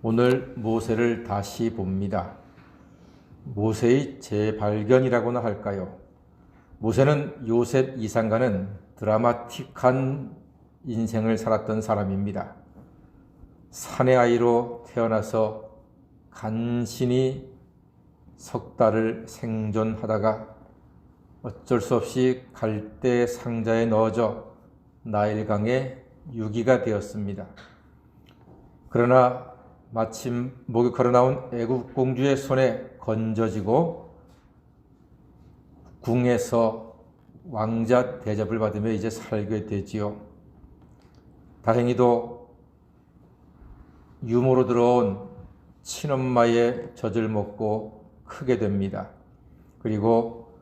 오늘 모세를 다시 봅니다. 모세의 재발견이라고나 할까요? 모세는 요셉 이상과는 드라마틱한 인생을 살았던 사람입니다. 사내 아이로 태어나서 간신히 석 달을 생존하다가 어쩔 수 없이 갈대 상자에 넣어져 나일강에 유기가 되었습니다. 그러나 마침 목욕하러 나온 애굽 공주의 손에 건져지고 궁에서 왕자 대접을 받으며 이제 살게 되지요. 다행히도 유모로 들어온 친엄마의 젖을 먹고 크게 됩니다. 그리고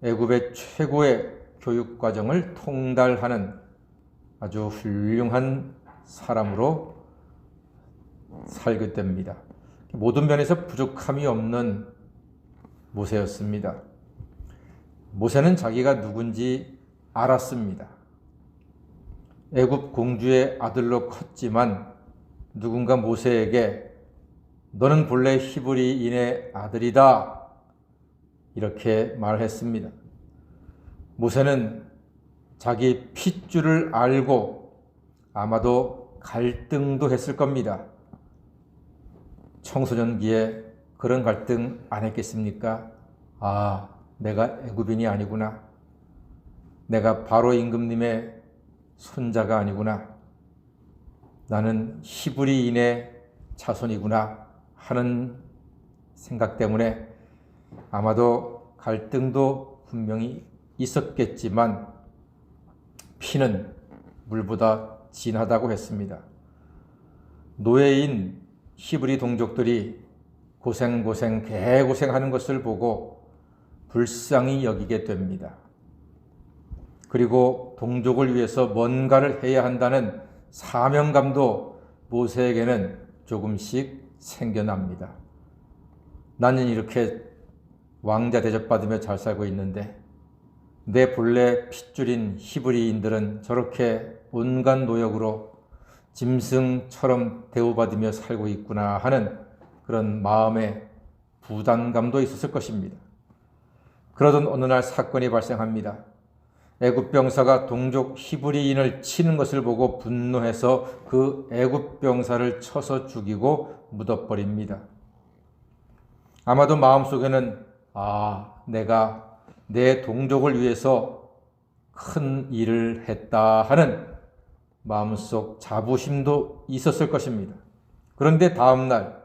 애굽의 최고의 교육 과정을 통달하는 아주 훌륭한 사람으로 살게 됩니다. 모든 면에서 부족함이 없는 모세였습니다. 모세는 자기가 누군지 알았습니다. 애굽 공주의 아들로 컸지만 누군가 모세에게 너는 본래 히브리인의 아들이다 이렇게 말했습니다. 모세는 자기 핏줄을 알고 아마도 갈등도 했을 겁니다. 청소년기에 그런 갈등 안 했겠습니까? 아, 내가 애굽인이 아니구나. 내가 바로 임금님의 손자가 아니구나. 나는 히브리인의 자손이구나 하는 생각 때문에 아마도 갈등도 분명히 있었겠지만 피는 물보다 진하다고 했습니다. 노예인 히브리 동족들이 개고생하는 것을 보고 불쌍히 여기게 됩니다. 그리고 동족을 위해서 뭔가를 해야 한다는 사명감도 모세에게는 조금씩 생겨납니다. 나는 이렇게 왕자 대접받으며 잘 살고 있는데 내 본래 핏줄인 히브리인들은 저렇게 온갖 노역으로 짐승처럼 대우받으며 살고 있구나 하는 그런 마음의 부담감도 있었을 것입니다. 그러던 어느 날 사건이 발생합니다. 애굽 병사가 동족 히브리인을 치는 것을 보고 분노해서 그 애굽 병사를 쳐서 죽이고 묻어버립니다. 아마도 마음속에는 내가 내 동족을 위해서 큰 일을 했다 하는 마음속 자부심도 있었을 것입니다. 그런데 다음 날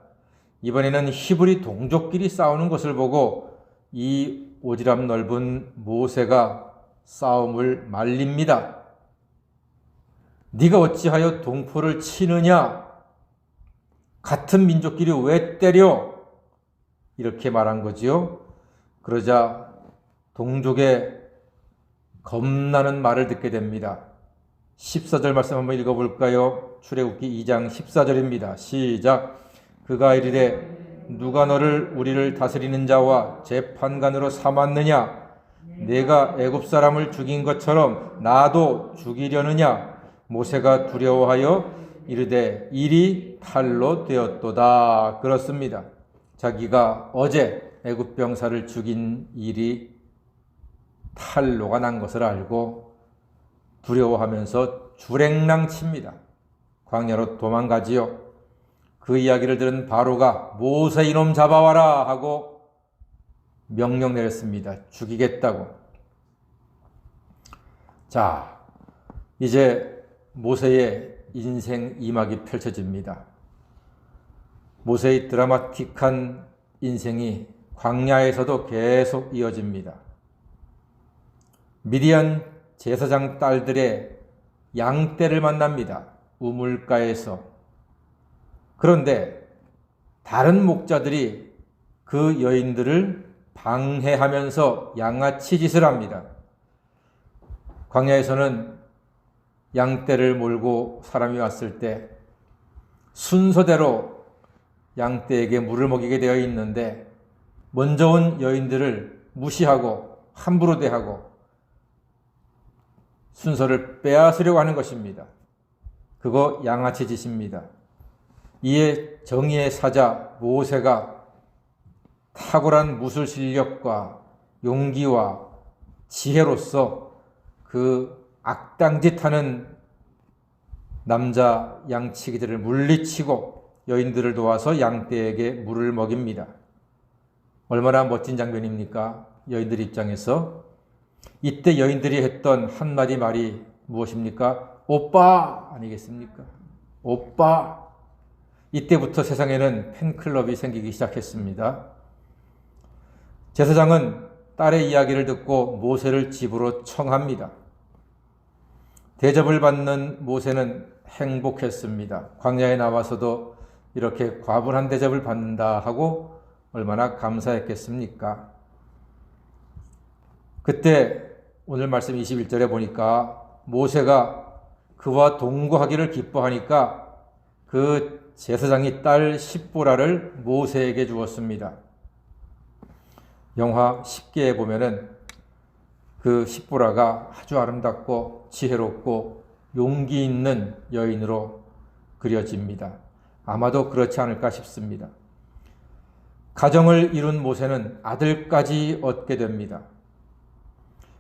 이번에는 히브리 동족끼리 싸우는 것을 보고 이 오지랖 넓은 모세가 싸움을 말립니다. 네가 어찌하여 동포를 치느냐? 같은 민족끼리 왜 때려? 이렇게 말한 거지요. 그러자 동족의 겁나는 말을 듣게 됩니다. 14절 말씀 한번 읽어볼까요? 출애굽기 2장 14절입니다. 시작. 그가 이르되 누가 너를 우리를 다스리는 자와 재판관으로 삼았느냐? 내가 애굽 사람을 죽인 것처럼 나도 죽이려느냐? 모세가 두려워하여 이르되 일이 탈로 되었도다. 그렇습니다. 자기가 어제 애굽 병사를 죽인 일이 탈로가 난 것을 알고 두려워하면서 주랭랑칩니다. 광야로 도망가지요. 그 이야기를 들은 바로가 모세 이놈 잡아와라 하고 명령 내렸습니다. 죽이겠다고. 자, 이제 모세의 인생 이막이 펼쳐집니다. 모세의 드라마틱한 인생이 광야에서도 계속 이어집니다. 미디안 제사장 딸들의 양떼를 만납니다. 우물가에서. 그런데 다른 목자들이 그 여인들을 방해하면서 양아치 짓을 합니다. 광야에서는 양떼를 몰고 사람이 왔을 때 순서대로 양떼에게 물을 먹이게 되어 있는데 먼저 온 여인들을 무시하고 함부로 대하고 순서를 빼앗으려고 하는 것입니다. 그거 양아치 짓입니다. 이에 정의의 사자 모세가 탁월한 무술 실력과 용기와 지혜로서 그 악당짓하는 남자 양치기들을 물리치고 여인들을 도와서 양떼에게 물을 먹입니다. 얼마나 멋진 장면입니까? 여인들 입장에서. 이때 여인들이 했던 한마디 말이 무엇입니까? 오빠 아니겠습니까? 오빠. 이때부터 세상에는 팬클럽이 생기기 시작했습니다. 제사장은 딸의 이야기를 듣고 모세를 집으로 청합니다. 대접을 받는 모세는 행복했습니다. 광야에 나와서도 이렇게 과분한 대접을 받는다 하고 얼마나 감사했겠습니까? 그때 오늘 말씀 21절에 보니까 모세가 그와 동거하기를 기뻐하니까 그 제사장이 딸 십보라를 모세에게 주었습니다. 영화 10개에 보면은 그 십보라가 아주 아름답고 지혜롭고 용기 있는 여인으로 그려집니다. 아마도 그렇지 않을까 싶습니다. 가정을 이룬 모세는 아들까지 얻게 됩니다.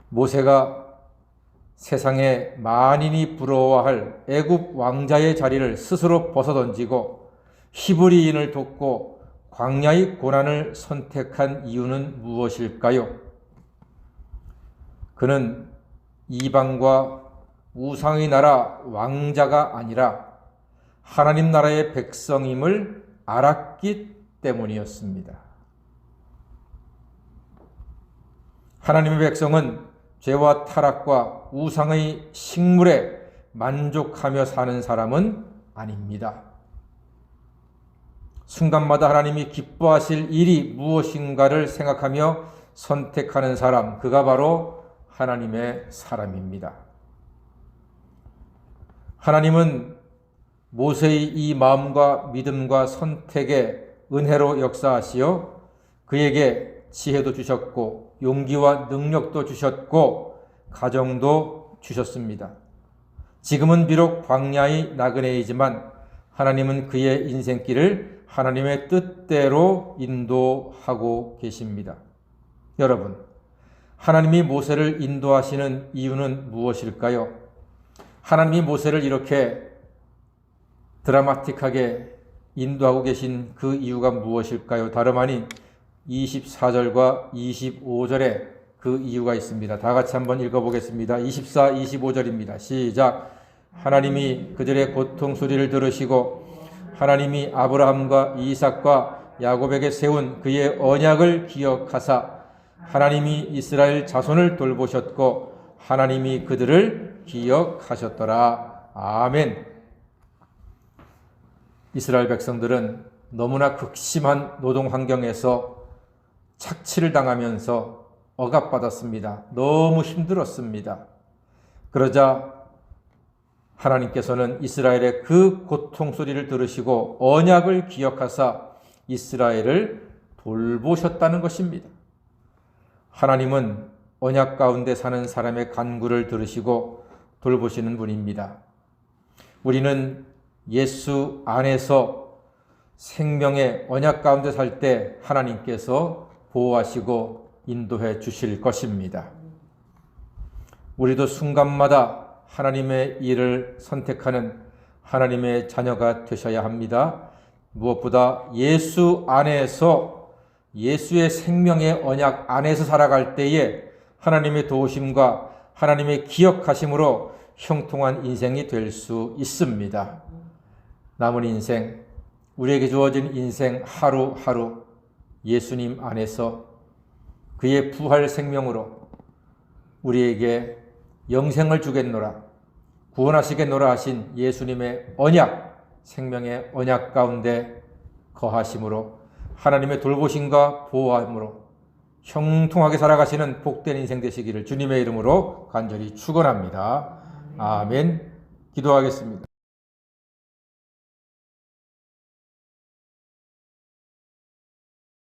모세가 세상에 만인이 부러워할 애굽 왕자의 자리를 스스로 벗어던지고 히브리인을 돕고 광야의 고난을 선택한 이유는 무엇일까요? 그는 이방과 우상의 나라 왕자가 아니라 하나님 나라의 백성임을 알았기 때문이었습니다. 하나님의 백성은 죄와 타락과 우상의 식물에 만족하며 사는 사람은 아닙니다. 순간마다 하나님이 기뻐하실 일이 무엇인가를 생각하며 선택하는 사람, 그가 바로 하나님의 사람입니다. 하나님은 모세의 이 마음과 믿음과 선택에 은혜로 역사하시어 그에게 지혜도 주셨고 용기와 능력도 주셨고 가정도 주셨습니다. 지금은 비록 광야의 나그네이지만 하나님은 그의 인생길을 하나님의 뜻대로 인도하고 계십니다. 여러분, 하나님이 모세를 인도하시는 이유는 무엇일까요? 하나님이 모세를 이렇게 드라마틱하게 인도하고 계신 그 이유가 무엇일까요? 다름 아닌 24절과 25절에 그 이유가 있습니다. 다 같이 한번 읽어보겠습니다. 24, 25절입니다. 시작. 하나님이 그들의 고통 소리를 들으시고 하나님이 아브라함과 이삭과 야곱에게 세운 그의 언약을 기억하사 하나님이 이스라엘 자손을 돌보셨고 하나님이 그들을 기억하셨더라. 아멘. 이스라엘 백성들은 너무나 극심한 노동 환경에서 착취를 당하면서 억압받았습니다. 너무 힘들었습니다. 그러자 하나님께서는 이스라엘의 그 고통 소리를 들으시고 언약을 기억하사 이스라엘을 돌보셨다는 것입니다. 하나님은 언약 가운데 사는 사람의 간구를 들으시고 돌보시는 분입니다. 우리는 예수 안에서 생명의 언약 가운데 살 때 하나님께서 보호하시고 인도해 주실 것입니다. 우리도 순간마다 하나님의 일을 선택하는 하나님의 자녀가 되셔야 합니다. 무엇보다 예수 안에서 예수의 생명의 언약 안에서 살아갈 때에 하나님의 도우심과 하나님의 기억하심으로 형통한 인생이 될 수 있습니다. 남은 인생, 우리에게 주어진 인생 하루하루 예수님 안에서 그의 부활 생명으로 우리에게 영생을 주겠노라, 구원하시겠노라 하신 예수님의 언약, 생명의 언약 가운데 거하심으로 하나님의 돌보심과 보호함으로 형통하게 살아가시는 복된 인생 되시기를 주님의 이름으로 간절히 축원합니다. 아멘. 기도하겠습니다.